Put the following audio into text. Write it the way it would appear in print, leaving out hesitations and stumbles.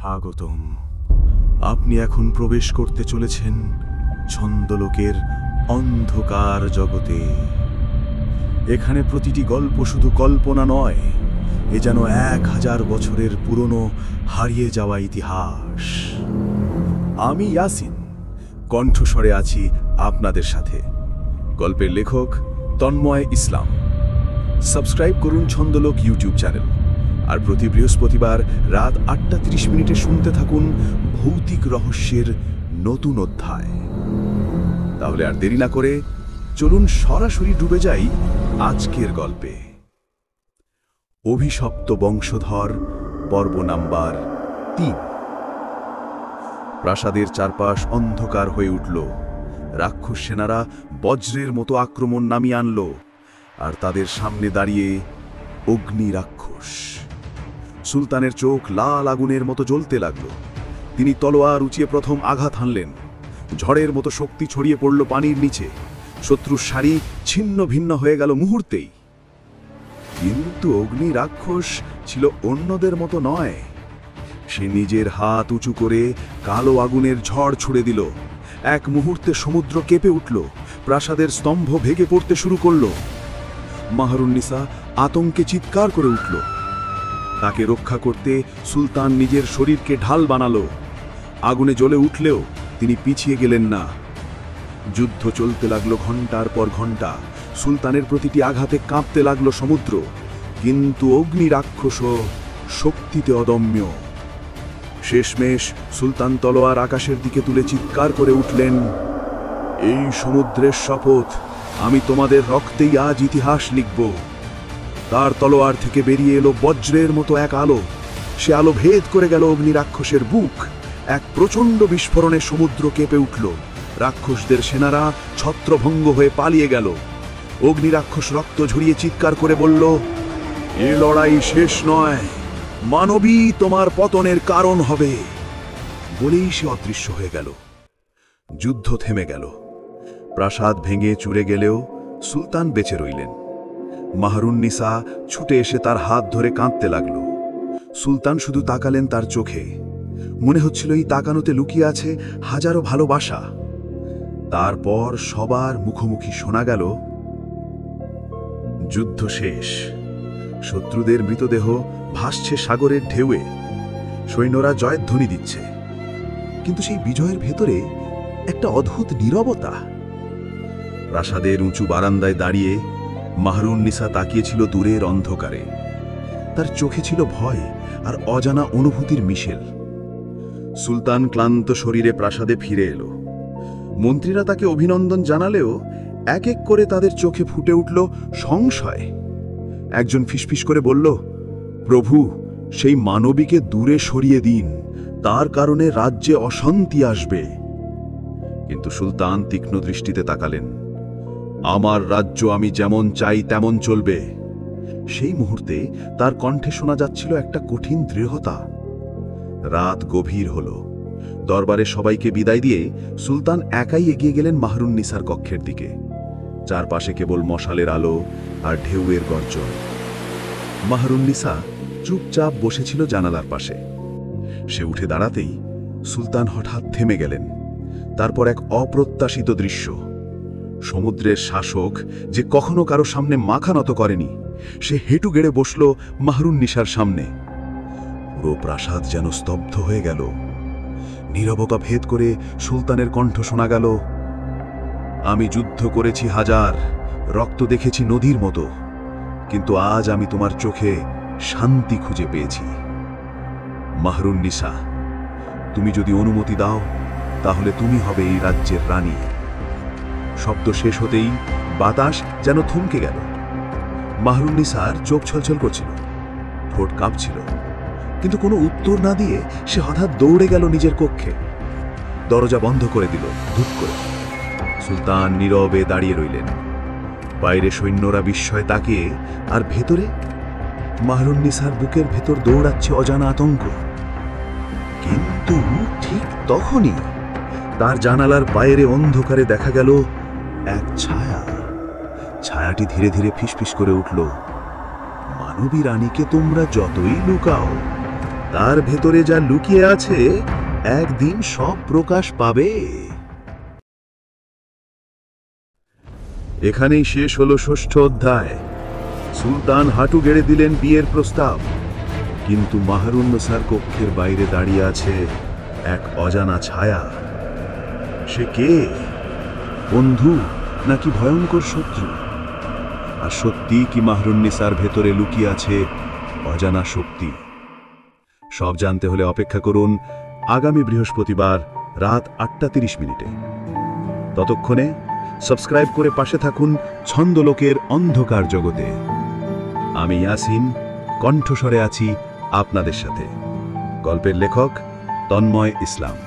স্বাগতম। আপনি এখন প্রবেশ করতে চলেছেন ছন্দলোকের অন্ধকার জগতে। এখানে প্রতিটি গল্প শুধু কল্পনা নয়, এ যেন 1000 বছরের পুরনো হারিয়ে যাওয়া ইতিহাস। আমি ইয়াসিন, কণ্ঠস্বরে আছি আপনাদের সাথে। গল্পের লেখক তন্ময় ইসলাম। সাবস্ক্রাইব করুন ছন্দলোক ইউটিউব চ্যানেল, আর প্রতি বৃহস্পতিবার রাত 8:30 শুনতে থাকুন ভৌতিক রহস্যের নতুন অধ্যায়। তাহলে আর দেরি না করে চলুন সরাসরি ডুবে যাই আজকের গল্পে। অভিশপ্ত বংশধর, পর্ব নাম্বার 3। প্রাসাদের চারপাশ অন্ধকার হয়ে উঠল। রাক্ষস সেনারা বজ্রের মতো আক্রমণ নামিয়ে আনল, আর তাদের সামনে দাঁড়িয়ে অগ্নি রাক্ষস। সুলতানের চোখ লাল আগুনের মতো জ্বলতে লাগল। তিনি তলোয়ার উঁচিয়ে প্রথম আঘাত হানলেন। ঝড়ের মতো শক্তি ছড়িয়ে পড়ল পানির নিচে। শত্রুর সারি ছিন্ন ভিন্ন হয়ে গেল মুহূর্তেই। কিন্তু অগ্নি রাক্ষস ছিল অন্যদের মতো নয়। সে নিজের হাত উঁচু করে কালো আগুনের ঝড় ছুড়ে দিল। এক মুহূর্তে সমুদ্র কেঁপে উঠল। প্রাসাদের স্তম্ভ ভেঙে পড়তে শুরু করল। মাহরুন্নিসা আতঙ্কে চিৎকার করে উঠল। তাকে রক্ষা করতে সুলতান নিজের শরীরকে ঢাল বানালো। আগুনে জ্বলে উঠলেও তিনি পিছিয়ে গেলেন না। যুদ্ধ চলতে লাগলো ঘন্টার পর ঘন্টা। সুলতানের প্রতিটি আঘাতে কাঁপতে লাগলো সমুদ্র। কিন্তু অগ্নি রাক্ষসও শক্তিতে অদম্য। শেষমেশ সুলতান তলোয়ার আকাশের দিকে তুলে চিৎকার করে উঠলেন, এই সমুদ্রের শপথ, আমি তোমাদের রক্তেই আজ ইতিহাস লিখব। তার তলোয়ার থেকে বেরিয়ে এলো বজ্রের মতো এক আলো। সে আলো ভেদ করে গেল অগ্নি রাক্ষসের বুক। এক প্রচণ্ড বিস্ফোরণে সমুদ্র কেঁপে উঠল। রাক্ষসদের সেনারা ছত্রভঙ্গ হয়ে পালিয়ে গেল। অগ্নি রাক্ষস রক্ত ঝরিয়ে চিৎকার করে বলল, এ লড়াই শেষ নয়, মানবী তোমার পতনের কারণ হবে। বলেই সে অদৃশ্য হয়ে গেল। যুদ্ধ থেমে গেল। প্রাসাদ ভেঙে চুরে গেলেও সুলতান বেঁচে রইলেন। মাহরুন্নিসা ছুটে এসে তার হাত ধরে কাঁদতে লাগল। সুলতান শুধু তাকালেন তার চোখে। মনে হচ্ছিল এই তাকানোতে লুকিয়ে আছে হাজারো ভালোবাসা। তারপর সবার মুখোমুখি শোনা গেল, যুদ্ধ শেষ। শত্রুদের মৃতদেহ ভাসছে সাগরের ঢেউয়ে। সৈন্যরা জয়ধ্বনি দিচ্ছে, কিন্তু সেই বিজয়ের ভেতরে একটা অদ্ভুত নীরবতা। প্রাসাদের উঁচু বারান্দায় দাঁড়িয়ে মাহরুন্নিসা তাকিয়েছিল দূরের অন্ধকারে। তার চোখে ছিল ভয় আর অজানা অনুভূতির মিশেল। সুলতান ক্লান্ত শরীরে প্রাসাদে ফিরে এলো। মন্ত্রীরা তাকে অভিনন্দন জানালেও এক এক করে তাদের চোখে ফুটে উঠল সংশয়। একজন ফিসফিস করে বলল, প্রভু, সেই মানবীকে দূরে সরিয়ে দিন, তার কারণে রাজ্যে অশান্তি আসবে। কিন্তু সুলতান তীক্ষ্ণ দৃষ্টিতে তাকালেন। আমার রাজ্য আমি যেমন চাই তেমন চলবে। সেই মুহূর্তে তার কণ্ঠে শোনা যাচ্ছিল একটা কঠিন দৃঢ়তা। রাত গভীর হল। দরবারে সবাইকে বিদায় দিয়ে সুলতান একাই এগিয়ে গেলেন মাহরুন্নিসার কক্ষের দিকে। চারপাশে কেবল মশালের আলো আর ঢেউয়ের গর্জন। মাহরুন্নিসা চুপচাপ বসেছিল জানালার পাশে। সে উঠে দাঁড়াতেই সুলতান হঠাৎ থেমে গেলেন। তারপর এক অপ্রত্যাশিত দৃশ্য। সমুদ্রের শাসক, যে কখনো কারো সামনে মাথা নত করেনি, সে হেঁটু গেড়ে বসল মাহরুন্নিসার সামনে। পুরো প্রাসাদ যেন স্তব্ধ হয়ে গেল। নীরবতা ভেদ করে সুলতানের কণ্ঠ শোনা গেল, আমি যুদ্ধ করেছি হাজার, রক্ত দেখেছি নদীর মতো, কিন্তু আজ আমি তোমার চোখে শান্তি খুঁজে পেয়েছি। মাহরুন্নিসা, তুমি যদি অনুমতি দাও তাহলে তুমি হবে এই রাজ্যের রানী। শব্দ শেষ হতেই বাতাস যেন থমকে গেল। মাহরুন্নিসার চোখ ছলছল করছিল, ঠোঁট কাঁপছিল, কিন্তু কোনো উত্তর না দিয়ে সে হঠাৎ দৌড়ে গেল নিজের কক্ষে। দরজা বন্ধ করে দিল ধুপ করে। সুলতান নীরবে দাঁড়িয়ে রইলেন। বাইরে সৈন্যরা বিস্ময়ে তাকিয়ে, আর ভেতরে মাহরুন্নিসার বুকের ভেতর দৌড়াচ্ছে অজানা আতঙ্ক। কিন্তু ঠিক তখনই তার জানালার বাইরে অন্ধকারে দেখা গেল এক ছায়া। ছায়াটি ধীরে ধীরে ফিসফিস করে উঠল, মানবী রানীকে তোমরা যতই লুকাও, তার ভেতরে যা লুকিয়ে আছে একদিন সব প্রকাশ পাবে। এখানেই শেষ হলো ৬ষ্ঠ অধ্যায়। সুলতান হাঁটু গেড়ে দিলেন বিয়ের প্রস্তাব, কিন্তু মাহরুন্নেসার কক্ষের বাইরে দাঁড়িয়ে আছে এক অজানা ছায়া। সে কে? বন্ধু নাকি ভয়ঙ্কর শত্রু? আর সত্যি কি মাহরুন্নেসার ভেতরে লুকিয়ে আছে অজানা শক্তি? সব জানতে হলে অপেক্ষা করুন আগামী বৃহস্পতিবার রাত ৮টা ৩০ মিনিটে। ততক্ষণে সাবস্ক্রাইব করে পাশে থাকুন ছন্দলোকের অন্ধকার জগতে। আমি ইয়াসিন, কণ্ঠস্বরে আছি আপনাদের সাথে। গল্পের লেখক তন্ময় ইসলাম।